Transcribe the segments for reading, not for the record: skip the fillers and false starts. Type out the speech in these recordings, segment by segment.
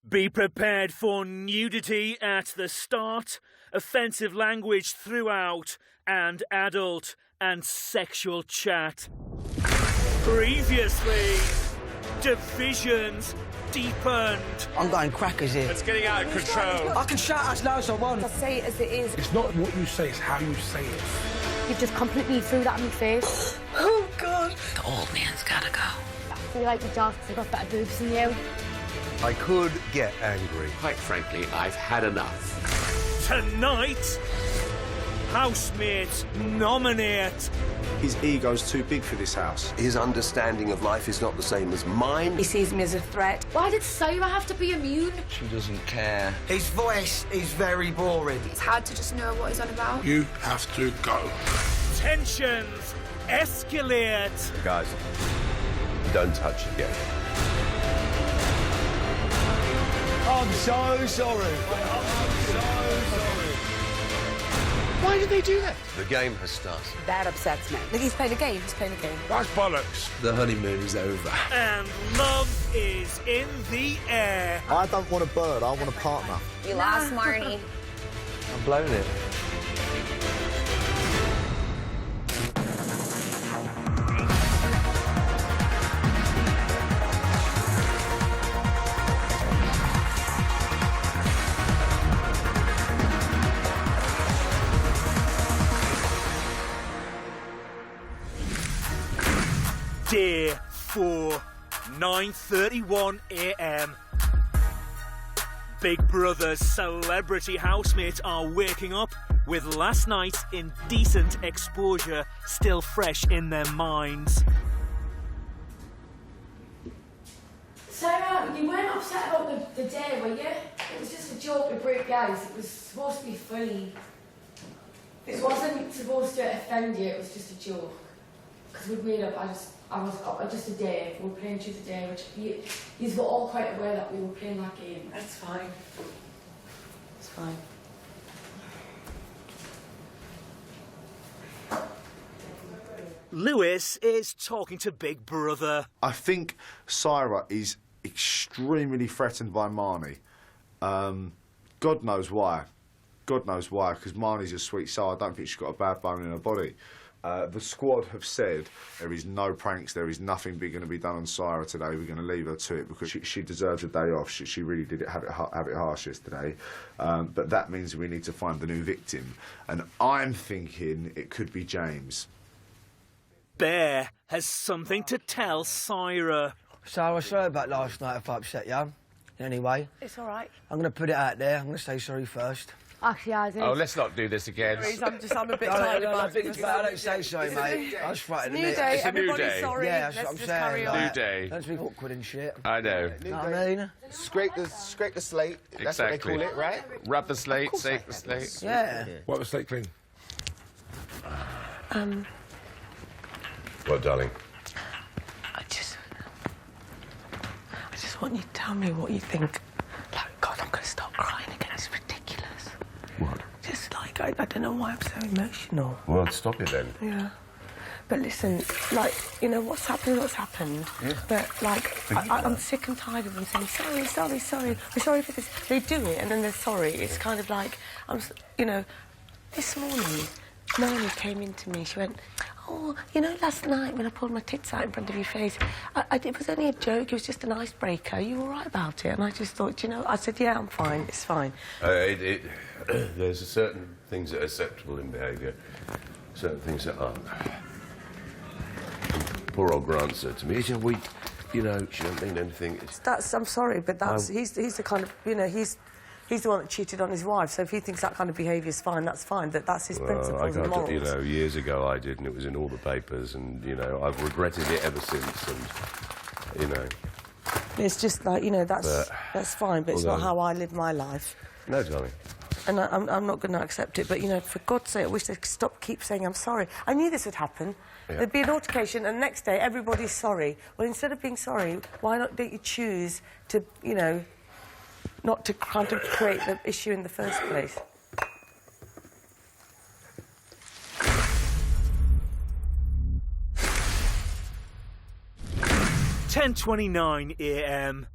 Be prepared for nudity at the start, offensive language throughout, and adult and sexual chat. Previously, divisions deepened. I'm going crackers here. It's getting out of control. I can shout as loud as I want. I'll say it as it is. It's not what you say, it's how you say it. You've just completely threw that in my face. Oh, God. The old man's gotta go. I feel like the dogs have got better boobs than you. I could get angry. Quite frankly, I've had enough. Tonight, housemates nominate. His ego's too big for this house. His understanding of life is not the same as mine. He sees me as a threat. Why did Sarah have to be immune? She doesn't care. His voice is very boring. It's hard to just know what he's on about. You have to go. Tensions escalate. Guys, don't touch again. I'm so sorry. I'm so sorry. Why did they do that? The game has started. That upsets me. Look, he's playing a game. He's playing a game. That's bollocks. The honeymoon is over. And love is in the air. I don't want a bird, I want a partner. You lost, Marnie. I'm blown it. Day 4, 9:31 a.m. Big Brother's celebrity housemates are waking up with last night's indecent exposure still fresh in their minds. Sarah, you weren't upset about the day, were you? It was just a joke to break the ice. It was supposed to be funny. It wasn't supposed to offend you, it was just a joke. Because we'd made up, I was just a day, we were playing Truth or Dare, which you were all quite aware that we were playing that game. That's fine. It's fine. Lewis is talking to Big Brother. I think Syra is extremely threatened by Marnie. God knows why. God knows why, because Marnie's a sweet soul. I don't think she's got a bad bone in her body. The squad have said there is no pranks, there is nothing big going to be done on Syra today. We're going to leave her to it because she deserves a day off. She really did have it harsh yesterday. But that means we need to find the new victim. And I'm thinking it could be James. Bear has something to tell Syra. Sarah, sorry about last night if I upset you. Anyway, It's all right. I'm going to put it out there. I'm going to say sorry first. Actually, I did. Oh, let's not do this again. I'm a bit tired about it. I don't say sorry, mate. I was frightened New of day. It's a new Everybody's day. sorry. Yeah, that's Let's what I'm just saying. carry on. New day. Don't speak awkward and shit. I know. Know what I mean? Scrape the slate. That's what they Exactly. call it, right? Rub the slate, shake the slate. Yeah. Wipe the slate clean. Well, darling. I just want you to tell me what you think. Like, God, I'm gonna start crying again. It's ridiculous. What? Just like, I don't know why I'm so emotional. Well, stop it then. Yeah. But listen, like, you know, what's happened. Yeah. But, like, I'm sick and tired of them saying, sorry, we're sorry for this. They do it, and then they're sorry. It's kind of like, you know, this morning, Marnie came into me, she went, oh, you know, last night when I pulled my tits out in front of your face, it was only a joke, it was just an icebreaker. Are you all right about it? And I just thought, you know, I said, yeah, I'm fine, it's fine. There's certain things that are acceptable in behaviour, certain things that aren't. Poor old Grant said to me, he said, you know, she don't mean anything. I'm sorry, but he's the kind of, you know, he's the one that cheated on his wife, so if he thinks that kind of behaviour's fine, that's fine. That's his principles and morals. You know, years ago I did, and it was in all the papers, and, you know, I've regretted it ever since, and, you know. It's just like, you know, that's fine, but it's not how I live my life. No, darling. And I'm not going to accept it, but, you know, for God's sake, I wish they'd keep saying I'm sorry. I knew this would happen. Yeah. There'd be an altercation, and the next day, everybody's sorry. Well, instead of being sorry, why don't you choose to, you know, not to kind of create the issue in the first place? "10:29 a.m.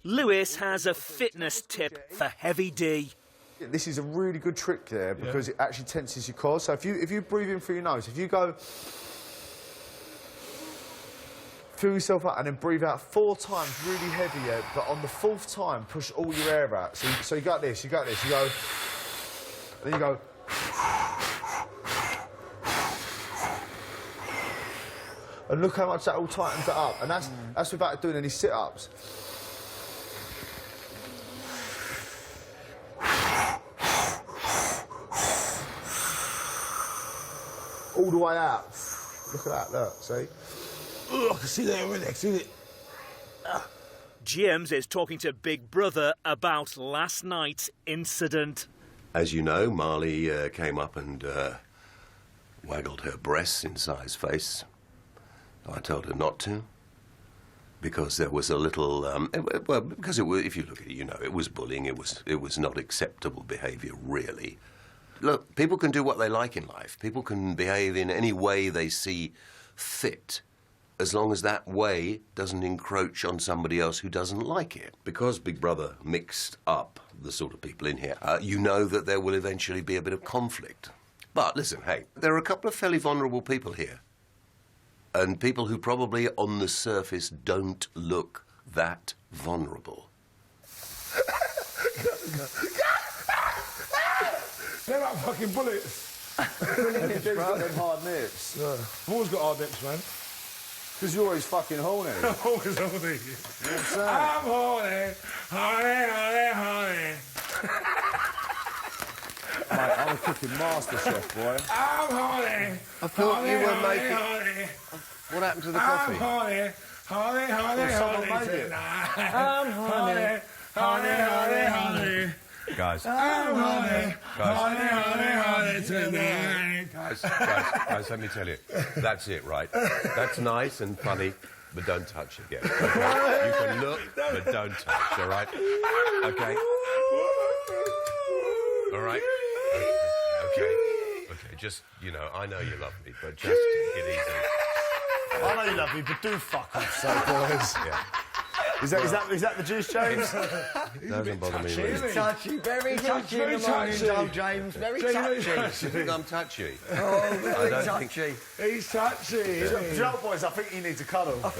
Lewis has a fitness tip for Heavy D. This is a really good trick there because it actually tenses your core. So if you breathe in through your nose, if you go, fill yourself up and then breathe out 4 times really heavy, but on the 4th time, push all your air out. So you got this, you go, then you go. And look how much that all tightens it up. And that's without doing any sit-ups. All the way out. Look at that, look, see? Oh, I can see that already, see it. James is talking to Big Brother about last night's incident. As you know, Marley came up and waggled her breasts in Si's face. I told her not to, because there was a little, well, because it was, if you look at it, you know, it was bullying, it was not acceptable behaviour, really. Look, people can do what they like in life. People can behave in any way they see fit, as long as that way doesn't encroach on somebody else who doesn't like it. Because Big Brother mixed up the sort of people in here, you know that there will eventually be a bit of conflict. But listen, hey, there are a couple of fairly vulnerable people here. And people who probably, on the surface, don't look that vulnerable. They're like fucking bullets. They've got them hard nips. Yeah. I've always got hard nips, man. Because you're always fucking horny. I'm always horny. You know what I'm saying? I'm horny, horny, horny, horny. Mate, I'm a cooking master chef, boy. I'm horny. I thought you were making... Horny. What happened to the coffee? I'm horny, horny, horny, someone horny made it. tonight. I'm horny, horny, horny. Guys, I'm horny, horny, horny, horny tonight. guys, let me tell you, that's it, right? That's nice and funny, but don't touch again. Okay? You can look, but don't touch, all right? Okay? All right? Okay. Okay, just, you know, I know you love me, but just take it easy. I know you love me, but do fuck off, so boys. Yeah. Is that the juice, James? Doesn't bother me really. Touchy, very touchy in the morning, Tom James. Very touchy. You think I'm touchy? Oh, very I don't touchy. He's touchy. Do you know what, boys? I think he needs a cuddle. I'm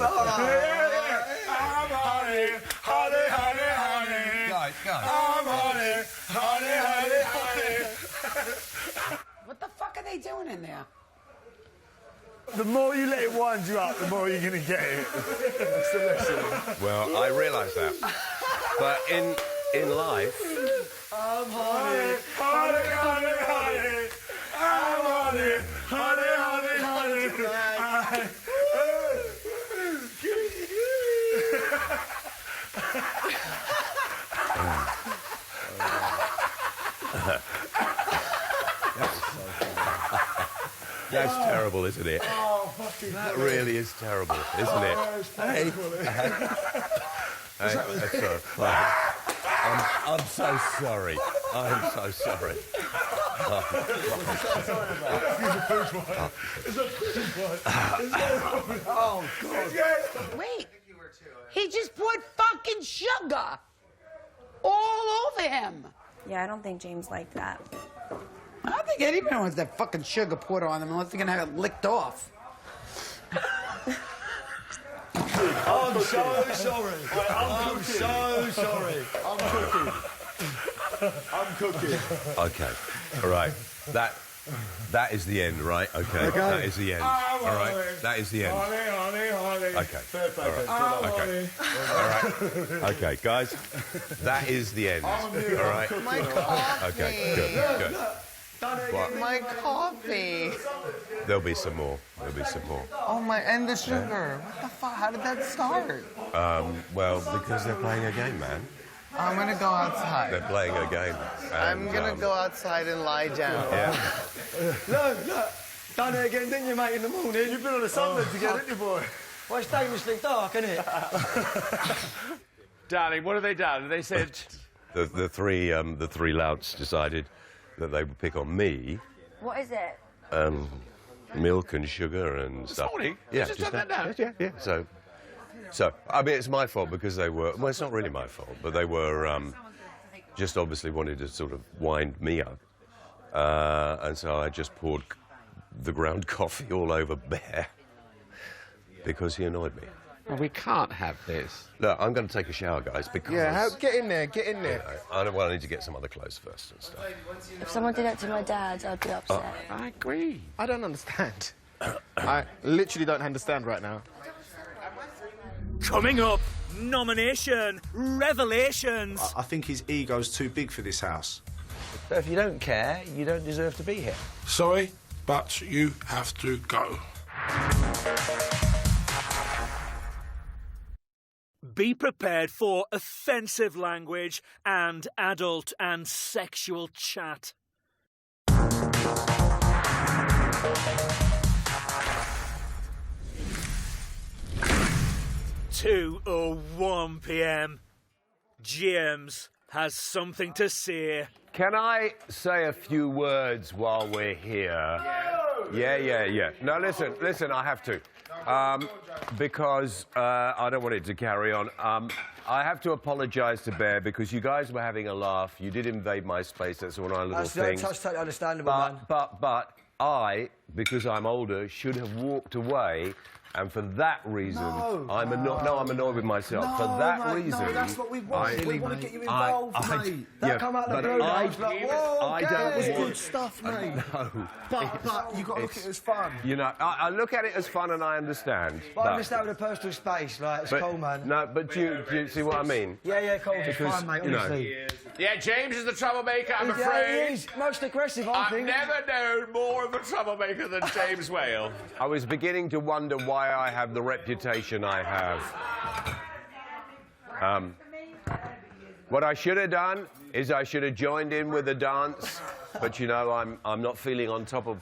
horny, horny, horny, horny. Guys. I'm horny, horny, horny, horny. What the fuck are they doing in there? The more you let it wind you up, the more you're going to get it. That's the lesson. Well, I realise that. But in life... I'm horny, horny, horny, horny. I'm horny, horny, horny, horny. That's terrible, isn't it? Oh, fucking That really is terrible, isn't it? Hey, that's so I'm so sorry. I'm so sorry. Oh, God. Wait. He just put fucking sugar all over him. Yeah, I don't think James liked that. I don't think anybody wants that fucking sugar put on them unless they're gonna have it licked off. I'm so sorry. I'm so sorry. I'm cooking. Okay, all right. That is the end, right? Okay, that is the end. All right, that is the end. Okay, all right. Okay, all right. Okay, guys, that is the end. All right. My coffee. Okay, good. What? My coffee. There'll be some more. Oh my, and the sugar. What the fuck? How did that start? Well, because they're playing a game, man. I'm gonna go outside. They're playing a game. I'm And, gonna go outside and lie down. Yeah. Look. Done it again, didn't you, mate, in the morning? You've been on a sunbed together, haven't you, boy? Well, it's dangerously dark, isn't it? Darling, what have they done? They said... The three louts decided that they would pick on me. What is it? Milk and sugar and stuff. morning? Yeah, You just done that now? Yeah. So So, I mean, it's my fault because they were... Well, it's not really my fault, but they were just obviously wanted to sort of wind me up. And so I just poured the ground coffee all over Bear because he annoyed me. Well, we can't have this. Look, I'm going to take a shower, guys, because... Yeah, get in there, get in there. I need to get some other clothes first and stuff. If someone did that to my dad, I'd be upset. I agree. I don't understand. I literally don't understand right now. Coming up, nomination revelations. I think his ego's too big for this house. But if you don't care, you don't deserve to be here. Sorry, but you have to go. Be prepared for offensive language and adult and sexual chat. 2:01 p.m. James has something to say. Can I say a few words while we're here? Yeah. No, listen, I have to. Because I don't want it to carry on. I have to apologise to Bear because you guys were having a laugh. You did invade my space. That's one of our little things. That's totally understandable, man. But I, because I'm older, should have walked away. And for that reason, I'm annoyed with myself. No, for that mate, reason, no, that's what we want. We want to get you involved, mate. That come out of the blue. I was like, whoa, okay, don't it's want... good stuff, mate. No. But you got to look at it as fun. You know, I look at it as fun and I understand. But I understand with a personal space, like, it's cool, man. No, but do you see what I mean? Yeah, cool. It's fine, mate, honestly. Yeah, James is the troublemaker, I'm afraid. Yeah, he is. Most aggressive, I think. I've never known more of a troublemaker than James Whale. I was beginning to wonder why I have the reputation I have. What I should have done is I should have joined in with the dance, but you know, I'm not feeling on top of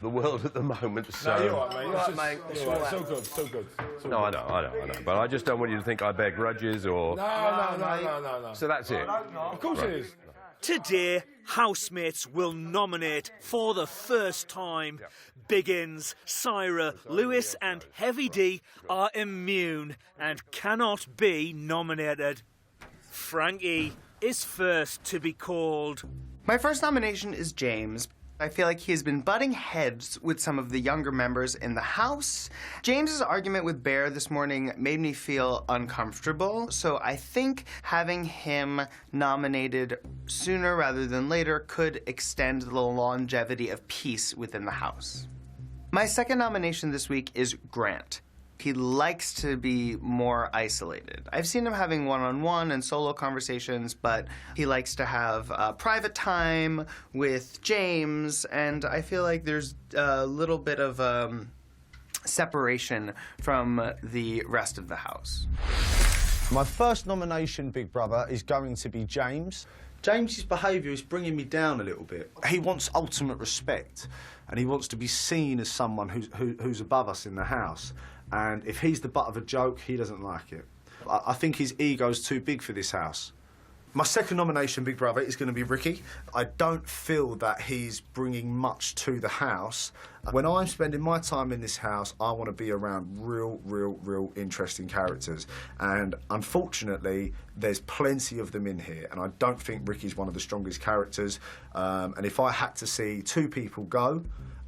the world at the moment, so... No, you're all right, mate. You're all right, mate. You're all right. So good. No, I know. But I just don't want you to think I bear grudges or... No. So that's it. Of course it is. Today, housemates will nominate for the first time. Biggins, Syra, Lewis and Heavy D are immune and cannot be nominated. Frankie is first to be called. My first nomination is James. I feel like he has been butting heads with some of the younger members in the house. James's argument with Bear this morning made me feel uncomfortable, so I think having him nominated sooner rather than later could extend the longevity of peace within the house. My second nomination this week is Grant. He likes to be more isolated. I've seen him having one-on-one and solo conversations, but he likes to have private time with James, and I feel like there's a little bit of separation from the rest of the house. My first nomination, Big Brother, is going to be James. James's behaviour is bringing me down a little bit. He wants ultimate respect, and he wants to be seen as someone who's above us in the house. And if he's the butt of a joke, he doesn't like it. I think his ego's too big for this house. My second nomination, Big Brother, is going to be Ricky. I don't feel that he's bringing much to the house. When I'm spending my time in this house, I want to be around real interesting characters. And unfortunately, there's plenty of them in here. And I don't think Ricky's one of the strongest characters. And if I had to see two people go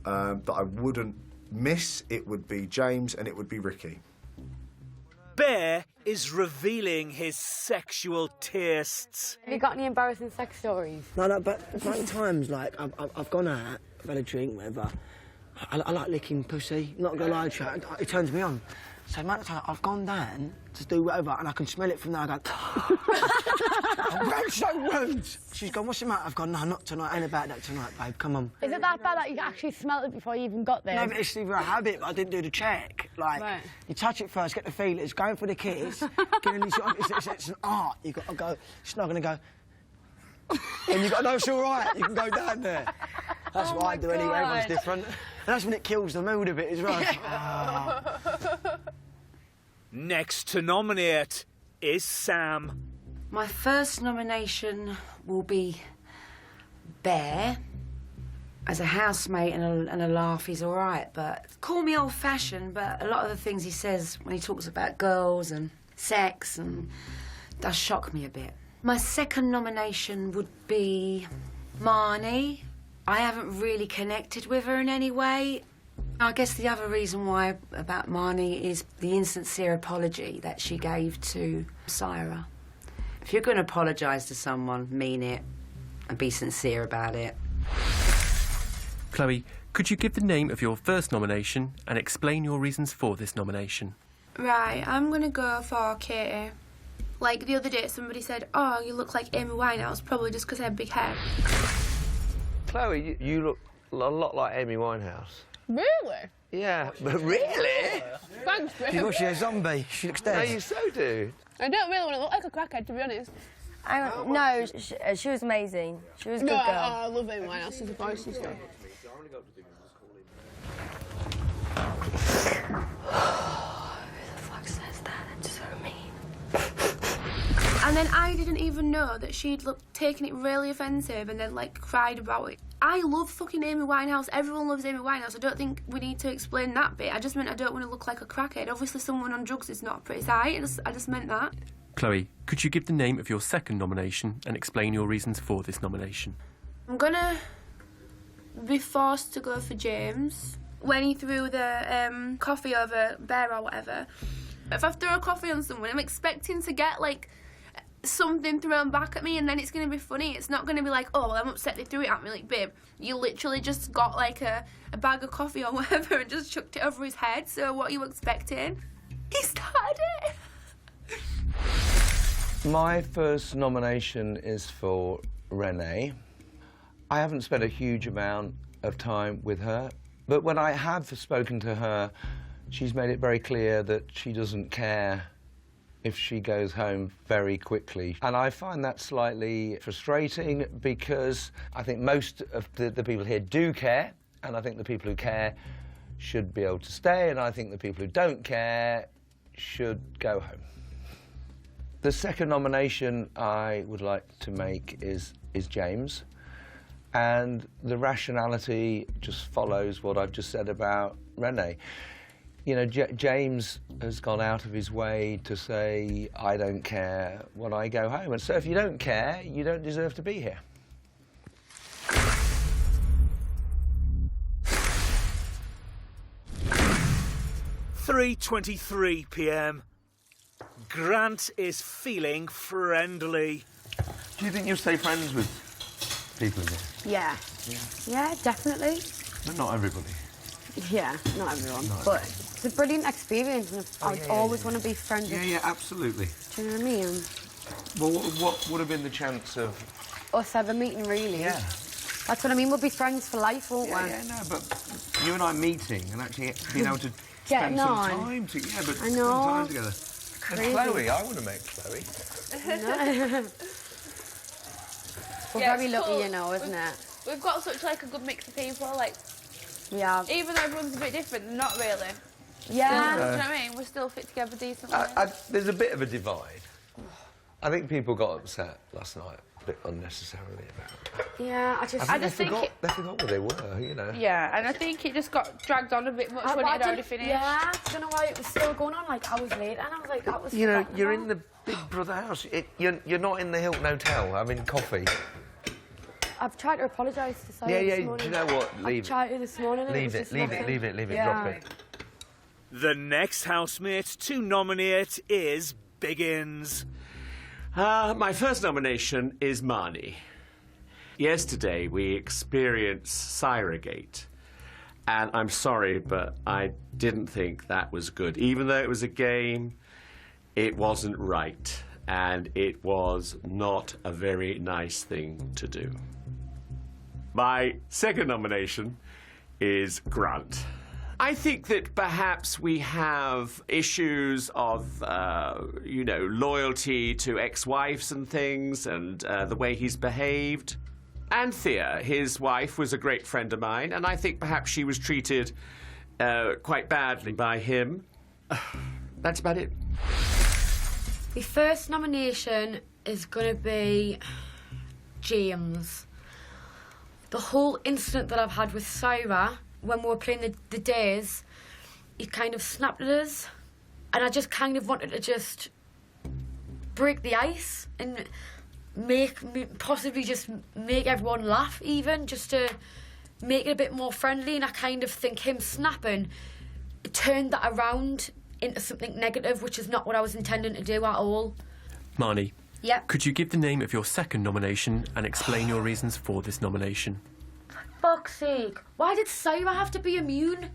that I wouldn't miss, it would be James and it would be Ricky. Bear is revealing his sexual tastes. Have you got any embarrassing sex stories? No, but many times, like, I've gone out, I've had a drink, whatever. I like licking pussy, not gonna lie to you, it turns me on. So, mate, I've gone down to do whatever, and I can smell it from there. I go, I'm so rude. She's gone, what's the matter? I've gone, no, not tonight. Ain't about that tonight, babe. Come on. Is it that bad that you actually smelled it before you even got there? No, but it's either a habit, but I didn't do the check. Like, You touch it first, get the feelers, going for the kiss. It's an art. You've got to go, it's not going to go. And you've got to know it's all right. You can go down there. That's what I do anyway. Everyone's different. And that's when it kills the mood a bit as well. Next to nominate is Sam. My first nomination will be Bear. As a housemate and a laugh, he's all right, but call me old-fashioned, but a lot of the things he says when he talks about girls and sex and does shock me a bit. My second nomination would be Marnie. I haven't really connected with her in any way. I guess the other reason why about Marnie is the insincere apology that she gave to Syra. If you're going to apologise to someone, mean it and be sincere about it. Chloe, could you give the name of your first nomination and explain your reasons for this nomination? Right, I'm going to go for Katie. Like, the other day somebody said, oh, you look like Amy Winehouse, probably just because I have big hair. Chloe, you look a lot like Amy Winehouse. Really? Yeah, but really? Thanks, babe. You she's a zombie. She looks dead. No, you so do. I don't really want to look like a crackhead, to be honest. No, she was amazing. She was a good girl. I love Amy Winehouse as a voice and stuff. And then I didn't even know that she'd taken it really offensive and then, like, cried about it. I love fucking Amy Winehouse. Everyone loves Amy Winehouse. I don't think we need to explain that bit. I just meant I don't want to look like a crackhead. Obviously, someone on drugs is not a pretty sight. I just meant that. Chloe, could you give the name of your second nomination and explain your reasons for this nomination? I'm gonna be forced to go for James. When he threw the coffee over Bear or whatever. If I throw a coffee on someone, I'm expecting to get, like, something thrown back at me, and then it's going to be funny. It's not going to be like, oh, well, I'm upset they threw it at me. Like, babe, you literally just got, like, a bag of coffee or whatever and just chucked it over his head, so what are you expecting? He started it. My first nomination is for Renee. I haven't spent a huge amount of time with her, but when I have spoken to her, she's made it very clear that she doesn't care if she goes home very quickly. And I find that slightly frustrating because I think most of the people here do care, and I think the people who care should be able to stay, and I think the people who don't care should go home. The second nomination I would like to make is James, and the rationality just follows what I've just said about Renee. You know, James has gone out of his way to say, I don't care when I go home. And so if you don't care, you don't deserve to be here. 3:23 p.m. Grant is feeling friendly. Do you think you'll stay friends with people again? Yeah. Yeah, definitely. But not everybody. Yeah, not everyone. No. But it's a brilliant experience, and I'd always want to be friends with... Yeah, absolutely. Do you know what I mean? Well, what would have been the chance of... Us ever meeting, really? Yeah. That's what I mean, we'll be friends for life, won't we? Yeah, no, but you and I meeting and actually being able to spend Getting some on. time together. Yeah, but I spend know. time together. Crazy. And Chloe, I want to make Chloe. We're Yeah, very it's lucky, cool. you know, isn't it? We've got such, like, a good mix of people, like... Yeah. Even though everyone's a bit different, they're not really. Yeah. Do you know what I mean? We still fit together decently. There's a bit of a divide. I think people got upset last night a bit unnecessarily about it. Yeah, I They forgot where they were, you know. Yeah, and I think it just got dragged on a bit much when it had already finished. Yeah, I don't know why it was still going on like hours later, and I was like, that was... You know, you're in the Big Brother house. You're not in the Hilton Hotel having coffee. I've tried to apologise to Sarah Yeah, this do morning. you know what? Leave I've tried to this morning. Leave it, leave it, drop it. The next housemate to nominate is Biggins. My first nomination is Marnie. Yesterday we experienced Syragate, and I'm sorry, but I didn't think that was good. Even though it was a game, it wasn't right, and it was not a very nice thing to do. My second nomination is Grant. I think that perhaps we have issues of, loyalty to ex-wives and things, and the way he's behaved. And Thea, his wife, was a great friend of mine, and I think perhaps she was treated quite badly by him. That's about it. The first nomination is going to be James. The whole incident that I've had with Syra, when we were playing the days, he kind of snapped at us, and I just kind of wanted to just break the ice and possibly just make everyone laugh, even just to make it a bit more friendly. And I kind of think him snapping turned that around into something negative, which is not what I was intending to do at all. Marnie. Yep. Could you give the name of your second nomination and explain your reasons for this nomination? For fuck's sake, why did Syra have to be immune?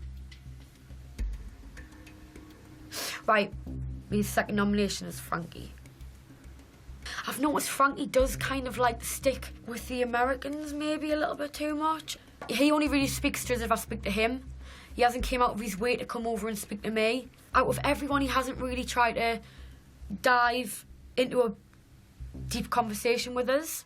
Right, my second nomination is Frankie. I've noticed Frankie does kind of like stick with the Americans maybe a little bit too much. He only really speaks to us if I speak to him. He hasn't came out of his way to come over and speak to me. Out of everyone, he hasn't really tried to dive into a deep conversation with us.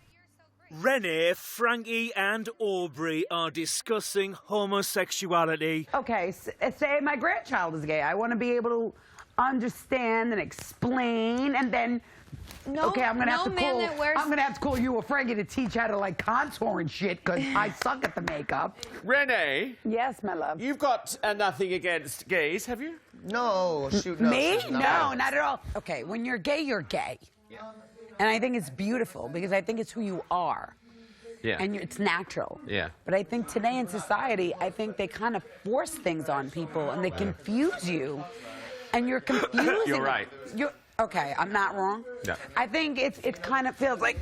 Renee, Frankie and Aubrey are discussing homosexuality. Okay, say my grandchild is gay. I want to be able to understand and explain, and then okay, I'm gonna have to call you a Frankie to teach how to like contour and shit, because I suck at the makeup. Renee? Yes, my love. You've got nothing against gays, have you? No, shoot, no. Me? No, not at all. Okay, when you're gay, you're gay. Yeah. And I think it's beautiful, because I think it's who you are. Yeah. And it's natural. Yeah. But I think today in society, I think they kind of force things on people, and they confuse you. And you're confusing. You're right. Okay, I'm not wrong. Yeah. I think it kind of feels like,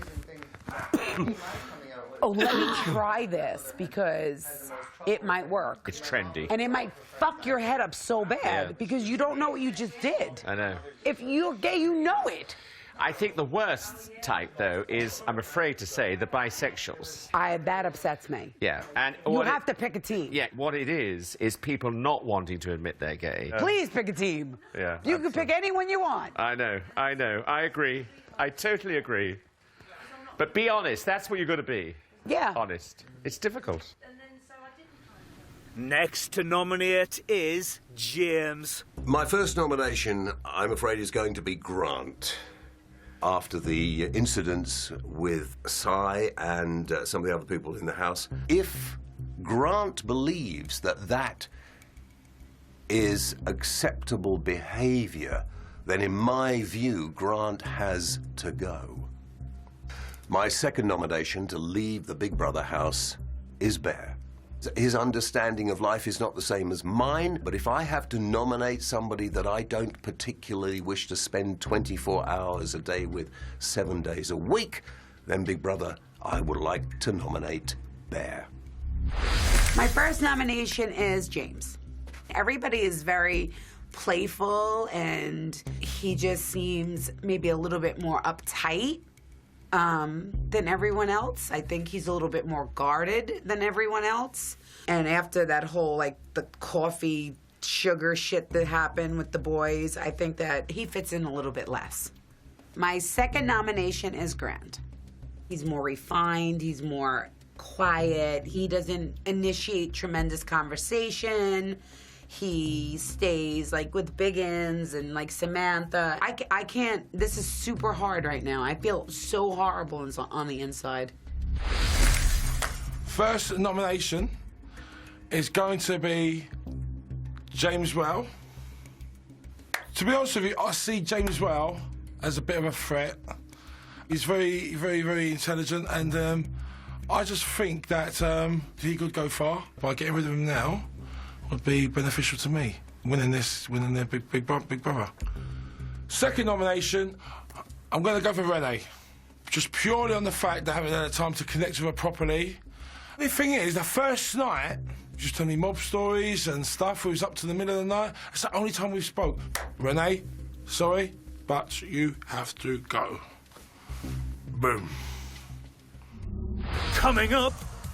oh, let me try this because it might work. It's trendy. And it might fuck your head up so bad because you don't know what you just did. I know. If you're gay, you know it. I think the worst type, though, is, I'm afraid to say, the bisexuals. That upsets me. Yeah. And you have to pick a team. Yeah, what it is people not wanting to admit they're gay. Please pick a team. Yeah. You can pick anyone you want. I know. I agree. I totally agree. But be honest, that's what you've got to be. Yeah. Honest. It's difficult. Next to nominate is James. My first nomination, I'm afraid, is going to be Grant. After the incidents with Cy and some of the other people in the house, if Grant believes that that is acceptable behaviour, then in my view, Grant has to go. My second nomination to leave the Big Brother house is Bear. His understanding of life is not the same as mine, but if I have to nominate somebody that I don't particularly wish to spend 24 hours a day with 7 days a week, then Big Brother, I would like to nominate Bear. My first nomination is James. Everybody is very playful, and he just seems maybe a little bit more uptight than everyone else. I think he's a little bit more guarded than everyone else. And after that whole, like, the coffee sugar shit that happened with the boys, I think that he fits in a little bit less. My second nomination is Grant. He's more refined, he's more quiet, he doesn't initiate tremendous conversation. He stays, like, with Biggins and, like, Samantha. I can't, this is super hard right now. I feel so horrible on the inside. First nomination is going to be James Well. To be honest with you, I see James Well as a bit of a threat. He's very, very, very intelligent, and I just think that he could go far. By getting rid of him now would be beneficial to me, winning their big brother. Second nomination, I'm going to go for Renee. Just purely on the fact that I haven't had time to connect with her properly. The thing is, the first night, just telling me mob stories and stuff. It was up to the middle of the night. It's the only time we spoke. Renee, sorry, but you have to go. Boom. Coming up,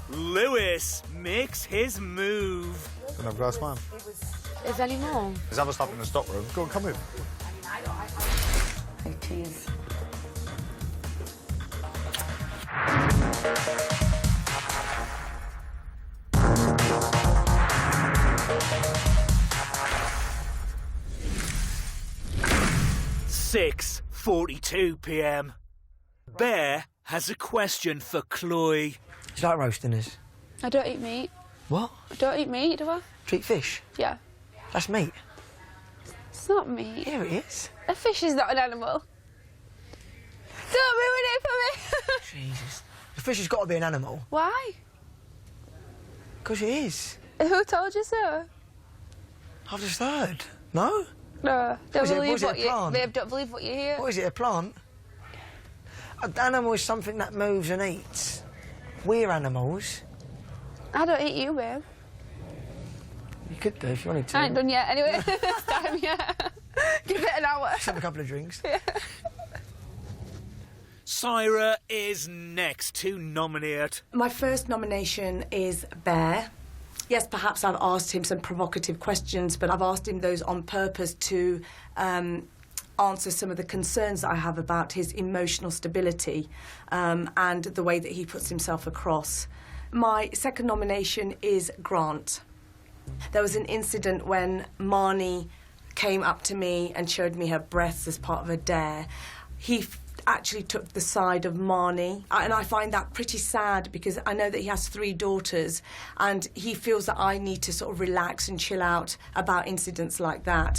Lewis makes his move. Can I have a glass of wine? Is there any more? There's other stuff in the stock room. Go on, come in. Oh, cheese. (6:42 p.m). Bear has a question for Chloe. It's like roasting us. I don't eat meat. What? I don't eat meat, do I? Do you eat fish? Yeah. That's meat. It's not meat. Here it is. A fish is not an animal. Don't ruin it for me. Jesus. The fish has got to be an animal. Why? Because it is. Who told you so? I've just heard. No? No. Don't believe what a plant? Babe, don't believe what you hear. What is it, a plant? An animal is something that moves and eats. We're animals. I don't eat you, babe. You could do if you wanted to. I ain't done yet, anyway. It's time, yeah. Give it an hour. Let's have a couple of drinks. Yeah. Syra is next to nominate. My first nomination is Bear. Yes, perhaps I've asked him some provocative questions, but I've asked him those on purpose to answer some of the concerns that I have about his emotional stability and the way that he puts himself across. My second nomination is Grant. There was an incident when Marnie came up to me and showed me her breasts as part of a dare. He actually took the side of Marnie, and I find that pretty sad because I know that he has 3 daughters and he feels that I need to sort of relax and chill out about incidents like that.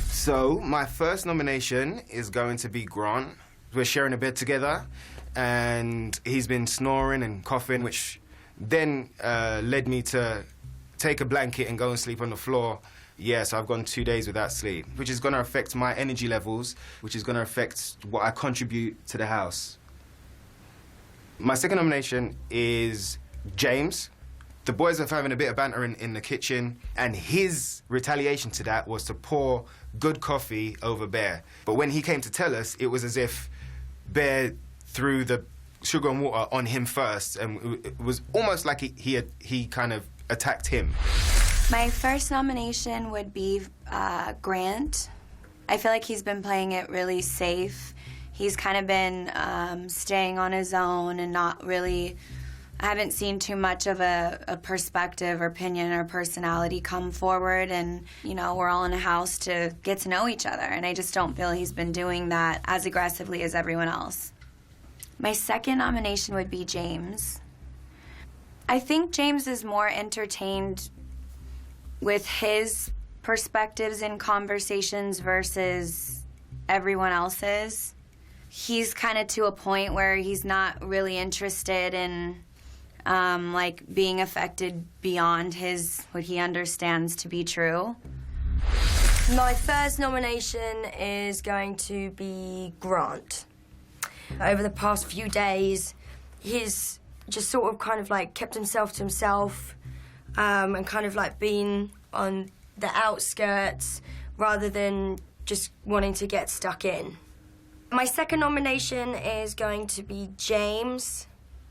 So, my first nomination is going to be Grant. We're sharing a bed together and he's been snoring and coughing, which then led me to take a blanket and go and sleep on the floor. Yeah, so I've gone 2 days without sleep, which is going to affect my energy levels, which is going to affect what I contribute to the house. My second nomination is James. The boys are having a bit of banter in the kitchen, and his retaliation to that was to pour good coffee over Bear. But when he came to tell us, it was as if Bear threw the sugar and water on him first, and it was almost like he kind of attacked him. My first nomination would be Grant. I feel like he's been playing it really safe. He's kind of been staying on his own and not really... I haven't seen too much of a perspective or opinion or personality come forward, and, you know, we're all in a house to get to know each other, and I just don't feel he's been doing that as aggressively as everyone else. My second nomination would be James. I think James is more entertained with his perspectives in conversations versus everyone else's. He's kind of to a point where he's not really interested in like being affected beyond what he understands to be true. My first nomination is going to be Grant. Over the past few days, he's just sort of kind of like kept himself to himself and kind of like been on the outskirts rather than just wanting to get stuck in. My second nomination is going to be James.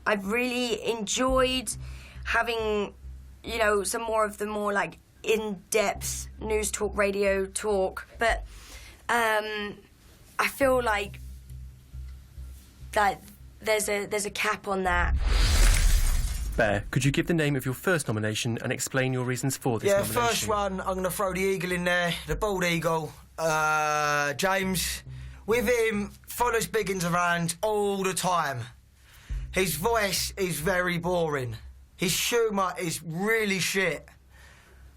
I've really enjoyed having, you know, some more of the more like in-depth news talk, radio talk, but I feel like that there's a cap on that. Bear, could you give the name of your first nomination and explain your reasons for this nomination? Yeah, first one, I'm going to throw the eagle in there, the bald eagle. James, with him, follows Biggins around all the time. His voice is very boring. His humour is really shit.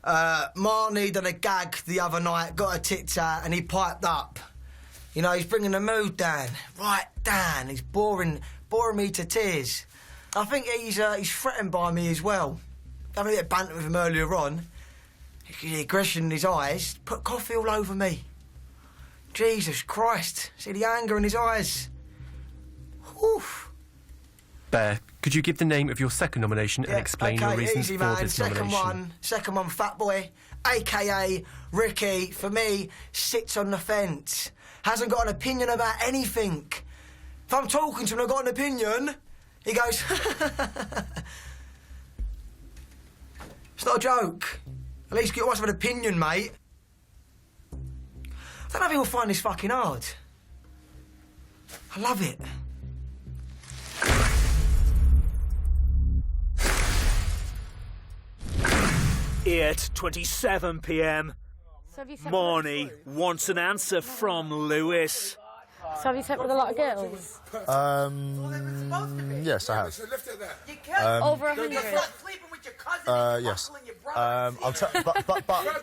Marnie done a gag the other night, got her tits out, and he piped up. You know, he's bringing the mood down, right down. He's boring me to tears. I think he's threatened by me as well. Having a bit of banter with him earlier on. The aggression in his eyes, put coffee all over me. Jesus Christ, see the anger in his eyes. Oof. Bear, could you give the name of your second nomination and explain your reasons for this nomination? Second one, Fat Boy, a.k.a. Ricky, for me, sits on the fence. Hasn't got an opinion about anything. If I'm talking to him and I've got an opinion, he goes, it's not a joke. At least you must have an opinion, mate. I don't know if he'll find this fucking hard. I love it. At 27 p.m, Marnie wants an answer from Lewis. So have you slept with a lot of girls? Yes, I have. Over 100. Yes. But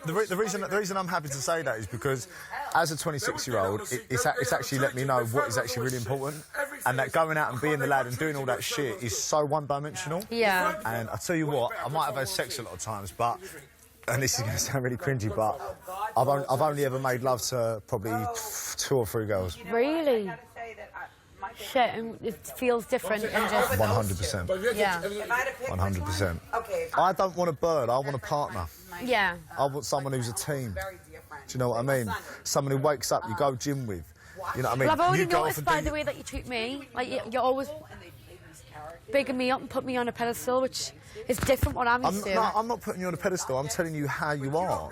the reason I'm happy to say that is because, as a 26-year-old, it's actually let me know what is actually really important, and that going out and being the lad and doing all that shit is so one-dimensional. Yeah. And I tell you what, I might have had sex a lot of times, but, and this is going to sound really cringy, but I've only ever made love to probably 2 or 3 girls. Really? Shit, and it feels different than just... 100%. Yeah. 100%. I don't want a bird, I want a partner. Yeah. I want someone who's a team. Do you know what I mean? Someone who wakes up, you go gym with. You know what I mean? Well, I've already You go off noticed and by do- the way that you treat me, like you're always bigging me up and put me on a pedestal, which is different what I'm used to. I'm not putting you on a pedestal. I'm telling you how you are.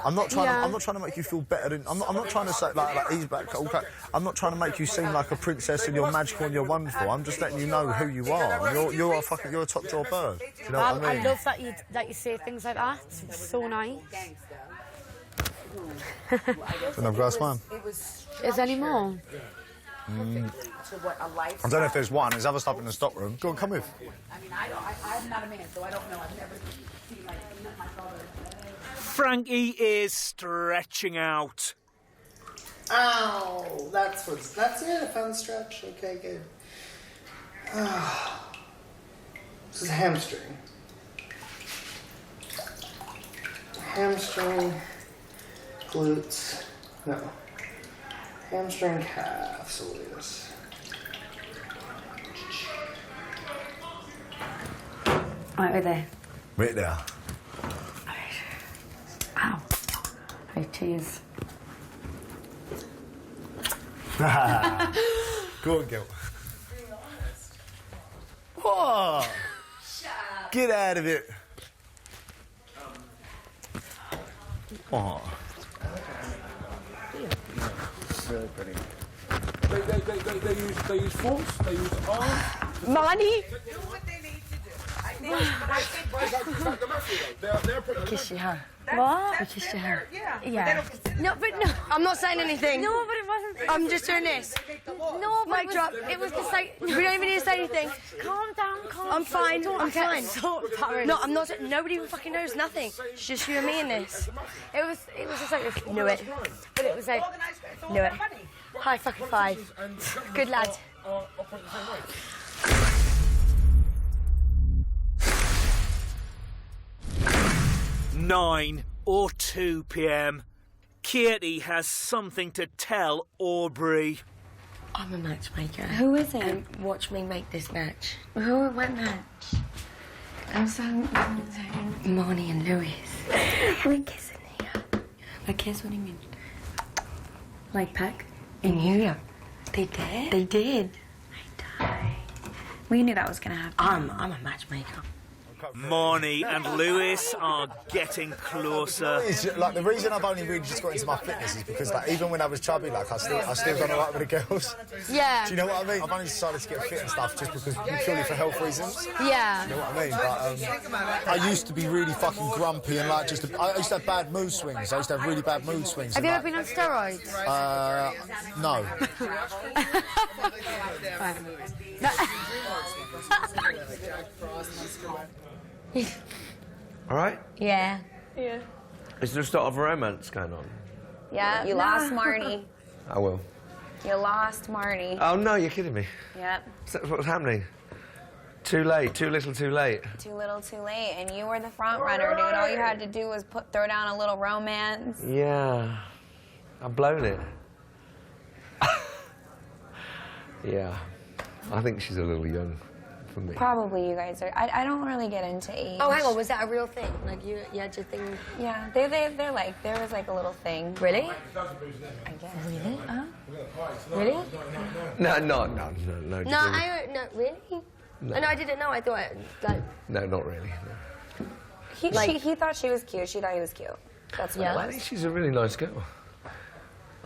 I'm not trying to make you feel better than. I'm not trying to say like he's back. I'm not trying to make you seem like a princess and you're magical and you're wonderful. I'm just letting you know who you are. You're a top drawer bird. Do you know what I mean? I love that you say things like that. It's so nice. Another glass wine. Is there any more? I don't know if there's one. There's other stuff in the stock room. Go on, come with. I mean, I'm not a man, so I don't know. I've never seen, like, my father. Frankie is stretching out. Ow! That's it, a fun stretch. Okay, good. This is hamstring. Hamstring, glutes, no. Hamstring, calf, soleus. Right there. Right there. Ow. Hey, cheers. Go on, Gil. What? Get out of it. Oh. Really pretty. They use force, they use arms. Money? Kiss your hand. What? We kissed your hand. Yeah. No, but no. I'm not saying anything. No, but it wasn't. I'm just doing this. No, but Mic drop. It was just like... We don't even need to say anything. Calm down, calm down. I'm fine. Don't I'm get fine. so embarrassed. No, I'm not. Nobody even fucking knows nothing. It's just you and me in this. It was just like... Knew it. But it was like... Knew it. High fucking five. Good lad. 9 or 2 p.m. Katie has something to tell Aubrey. I'm a matchmaker. Who is it? And watch me make this match. What match? I'm sorry. Marnie and Lewis. We're kissing here. A kiss? What do you mean? Like peck? In New York. They did? They did. We knew that was gonna happen. I'm a matchmaker. Marnie and Lewis are getting closer. Like the reason I've only really just got into my fitness is because like even when I was chubby, like I still done alright with the girls. Yeah. Do you know what I mean? I've only decided to get fit and stuff just because purely for health reasons. Yeah. You know what I mean? But I used to be really fucking grumpy and like I used to have bad mood swings. I used to have really bad mood swings. Have you and, ever been on steroids? No. All right? Yeah. Yeah. Is there a sort of romance going on? Yeah, you lost Marnie. I will. You lost Marnie. Oh, no, you're kidding me. Yep. So what's happening? Too late, too little, too late. Too little, too late. And you were the front runner, dude. All you had to do was throw down a little romance. Yeah. I've blown it. Yeah. I think she's a little young for me. Probably you guys are. I don't really get into age. Oh, hang on. Was that a real thing? Like you had your thing? Yeah, they're like, there was like a little thing. Really? I guess. Really? Really? No. No, really? No. No, I didn't know. I thought, like... No, not really. No. He thought she was cute. She thought he was cute. That's what it I was. think she's a really nice girl.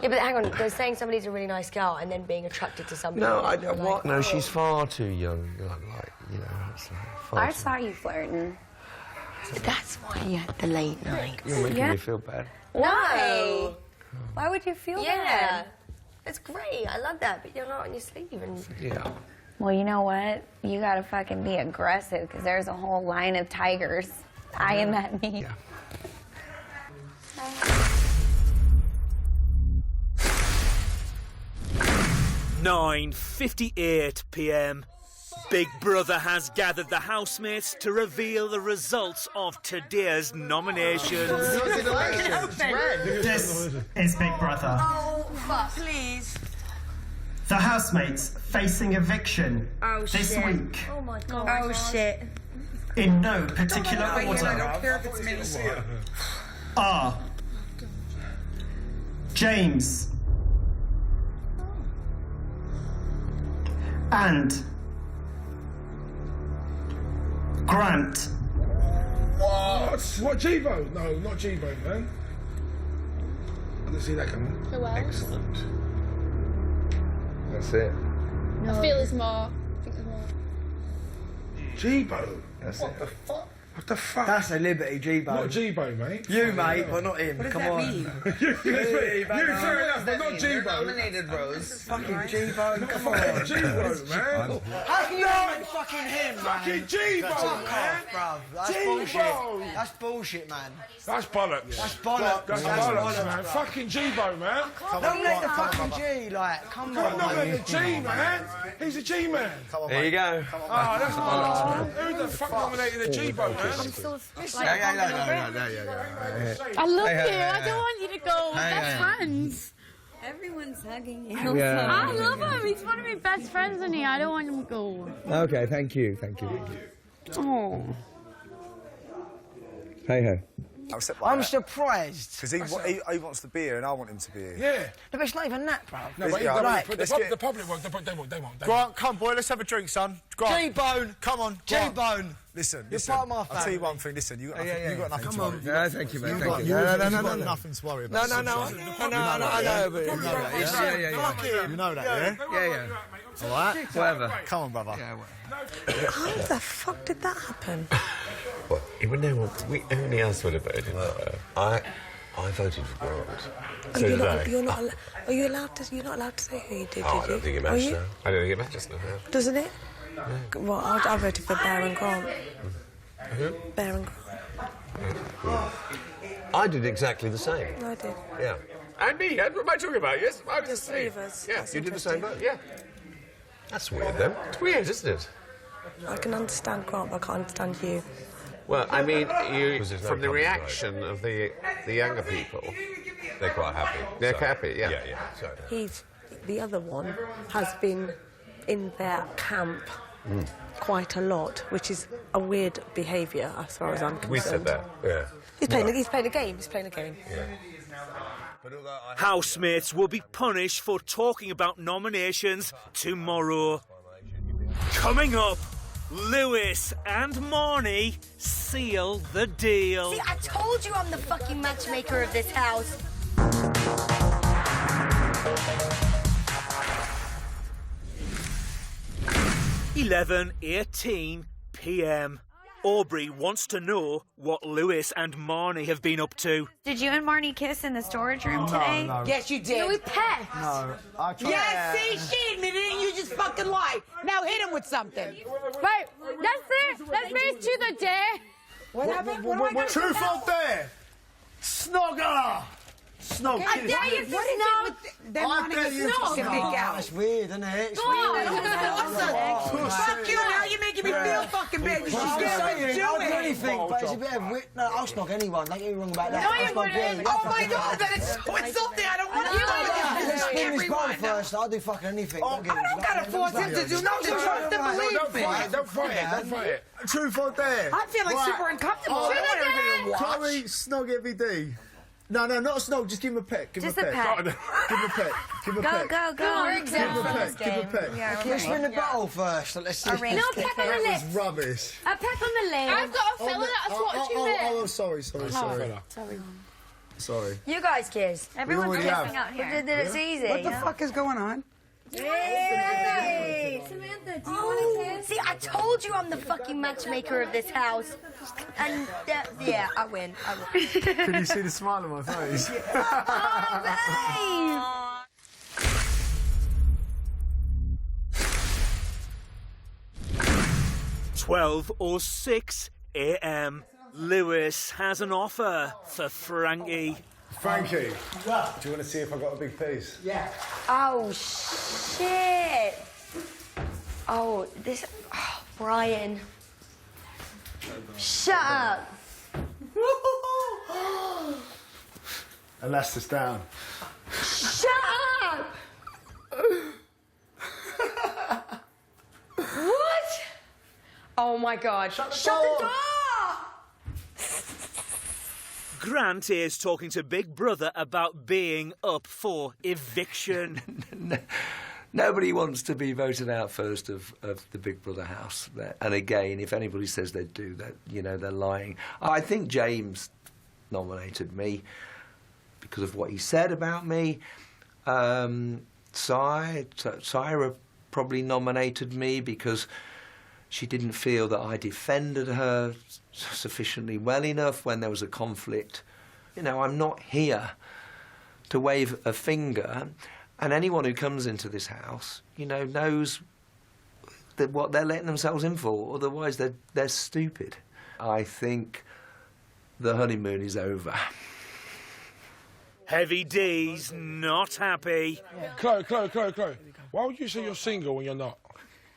Yeah, but hang on. They're saying somebody's a really nice girl and then being attracted to somebody. No, like, No, she's far too young. Like, you know, it's like far I too... saw you flirting. That's why you had the late night. You're making me feel bad. No. Why would you feel Yeah. bad? It's great. I love that. But you're not on your sleeve. And... Yeah. Well, you know what? You gotta fucking be aggressive, because there's a whole line of tigers eyeing at me. Yeah. 9:58 p.m. Big Brother has gathered the housemates to reveal the results of today's nominations. This is Big Brother. Oh, fuck, please. The housemates facing eviction this shit. week. Oh my god. Oh shit. In no particular order. I don't care if it's me. Are James and Grant. What, G-Bo? No, not G-Bo, man. I didn't see that coming. Who else? Excellent. That's it. I feel there's more. I think there's more. G-Bo? That's what it. the fuck? What the fuck? That's a Liberty, G-Bo. Not G-Bo, mate. You, mate, but not him. What does Come that on. mean? you, fair enough, but not G-Bo. Nominated, Rose. Fucking G-Bo, come on. G-Bo, man. How can you make fucking him, man? Fucking G-Bo, Fuck man. off, bruv. That's G-Bo. bullshit. That's bullshit, man. That's bollocks. That's bollocks. That's bollocks, man. Fucking G-Bo, man. Don't let the fucking G, like, come on. I'm not the G, man. He's a G-man. There you go. Oh, that's bollocks, man. Who the fuck nominated a G-Bo, man? I love Hey, you. hey, I don't want you to go. Best friends. Everyone's hugging you. Yeah. I love him. He's one of my best friends in here. I don't want him to go. Okay, thank you. Oh. Hey ho. I'm surprised. Because he wants the beer and I want him to be here. Yeah. No, but it's not even that, bruv. No, but the public won't. They won't. Grant, come, boy, let's have a drink, son. Grant. G-Bone. Come on, G-Bone. Listen, You're part of my I'll tell you family. one thing. Listen, you got nothing Come to on. worry No, thank you, mate. Thank you. You've got No. nothing to worry about. No, I know, but You know that, yeah? Fuck him. You know that, yeah? Yeah. All right? Whatever. Come on, brother. How the fuck did that happen? What? He would know what. Only us would have voted for her. I voted for Grant. So did I. You're not allowed to say who you did, I don't think it matters now. I don't think it matters now. Doesn't it? Well, I voted for Bear and Grant. Who? Bear and Grant. I did exactly the same. I did. Yeah. And me, what am I talking about? Yes, I was There's the three same. of us. Yeah, That's you did the same interesting. vote, yeah. That's weird, then. It's weird, isn't it? I can understand Grant, but I can't understand you. Well, I mean, from the reaction of the younger people, They're quite happy. they're happy, yeah. So. The other one has been in their camp quite a lot, which is a weird behaviour as far as I'm concerned. We said that, yeah. He's playing a game. Housemates will be punished for talking about nominations tomorrow. Coming up, Lewis and Marnie seal the deal. See, I told you I'm the fucking matchmaker of this house. (11:18 p.m. Aubrey wants to know what Lewis and Marnie have been up to. Did you and Marnie kiss in the storage room today? No. Yes, you did. No, we pecked. No. I tried. Yes, see, she admitted it. You just fucking lied. Now hit him with something. Right, let's race to the day. What happened? What am I gonna Truth say now? or dare? Snogger! Snog. I dare you to snog with them wanting to snog and make out. That's weird, isn't it? It's Go on. weird. Fuck you, now you're making me feel fucking bad. You should I'm get saying, what I'll do you're doing. anything, but it's a bit of no, I'll snog anyone. Don't get me wrong about that. No, I'll you snog you. wouldn't. Oh my God, that is so insulting. I don't want to snog Let's spin this bowl everyone. first. I'll do fucking anything. I don't gotta force him to do nothing. Trust and believe me. Don't fight it. Truth or dare? I feel like super uncomfortable. Oh, I don't want everybody to watch. Chloe, snog every day. No, not a snog. Just give him a peck. Give him Just a peck. Give him a peck. Give him a peck. Go. We're exempt from this Give him a game. peck. Yeah, Can you spin the bottle first? Let's see. Arrange No, kick peck on it. the That lips. was rubbish. A peck on the lip. I've got a fella that's watching me. Oh, sorry. Sorry. You guys kiss. Everyone's already kissing have. out here. It's easy. What the fuck is going on? Yay! Samantha, do you want to kiss? See, I told you I'm the fucking matchmaker of this house. And, yeah, I win. Can you see the smile on my face? 12:06 a.m. Lewis has an offer for Frankie. Frankie, do you want to see if I got a big piece? Yeah. Oh, shit. Oh, this... Oh, Brian. Shut up. And that's us down. Shut up! What? Oh, my God. Shut the door! Grant is talking to Big Brother about being up for eviction. Nobody wants to be voted out first of the Big Brother house. And again, if anybody says they do, that they're lying. I think James nominated me because of what he said about me. Syra probably nominated me because she didn't feel that I defended her sufficiently well enough when there was a conflict. I'm not here to wave a finger, and anyone who comes into this house, knows that what they're letting themselves in for. Otherwise, they're stupid. I think the honeymoon is over. Heavy D's not happy. Chloe. Why would you say you're single when you're not?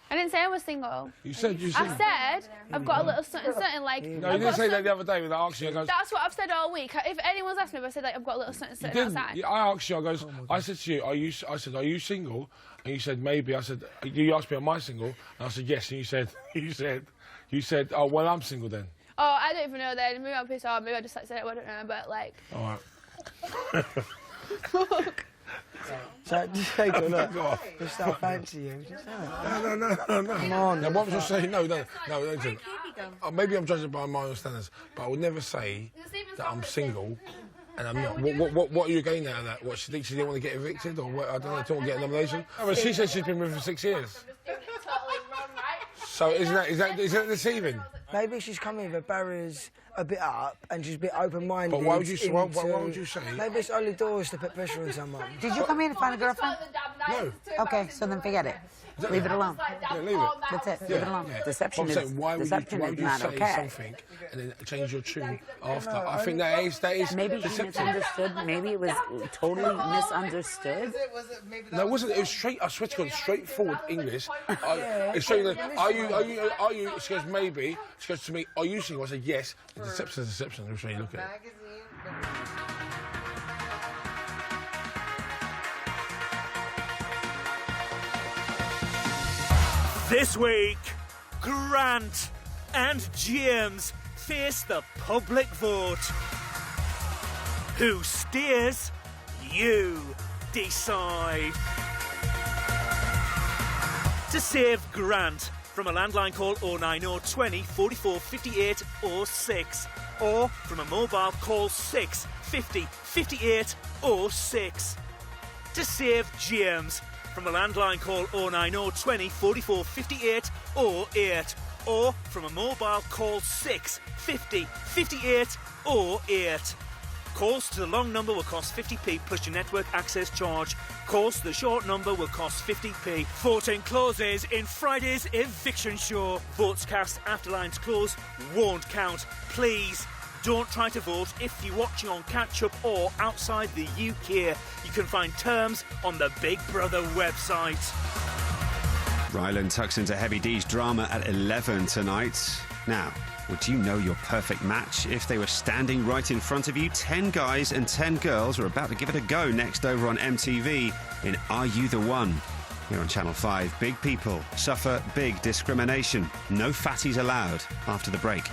I didn't say I was single. You said you're single. I said I've got a little something like... No, you didn't say that the other day when I asked you. I goes, that's what I've said all week. If anyone's asked me, I said I've got a little something outside. Yeah, I asked you, I said to you, are you single? And you said, maybe. I said, you asked me, am I single? And I said, yes. And you said, oh, well, I'm single then. Oh, I don't even know then. Maybe I'm pissed off. Maybe I just said it. I don't know, but All right. So just take a look. Just I fancy you. Just No. Come on. Now, what was I saying? No. Listen. Maybe I'm judging by my own standards, but I would never say that I'm single and I'm not. What are you getting out of that? What, she thinks she didn't want to get evicted, or what? I don't know. Don't want to get a nomination. Oh, but she said she's been with him for 6 years. So isn't that deceiving? Maybe she's coming with her barriers a bit up and she's a bit open-minded. But why would you say? Maybe it's only doors to put pressure on someone. Did you come here to find a girlfriend? No. Okay, so then forget it. Leave it alone. Yeah, leave it. That's it. Leave it alone. Yeah. Deception is why would deception you is not say okay. something and then change your tune after? I think that is Maybe she deceptive. misunderstood. Maybe it was totally misunderstood. No, it wasn't. It was straight. I swear to God, straightforward English. It's straight. Are you? She goes, maybe. She goes to me, are you single? I said, yes. Deception is deception. Which way you look at it. This week, Grant and James face the public vote. Who steers? You decide. To save Grant from a landline call 090 20 44 58 06 or from a mobile call 6 50 58 06. To save James from a landline call 090 20 44 58 08 or from a mobile call 6 50 58 08. Calls to the long number will cost 50p plus your network access charge. Calls to the short number will cost 50p. Voting closes in Friday's eviction show. Votes cast after lines close won't count. Please don't try to vote if you're watching on catch-up or outside the UK. You can find terms on the Big Brother website. Ryland tucks into Heavy D's drama at 11 tonight. Now, would you know your perfect match if they were standing right in front of you? 10 guys and 10 girls are about to give it a go next over on MTV in Are You the One? Here on Channel 5, big people suffer big discrimination. No fatties allowed after the break.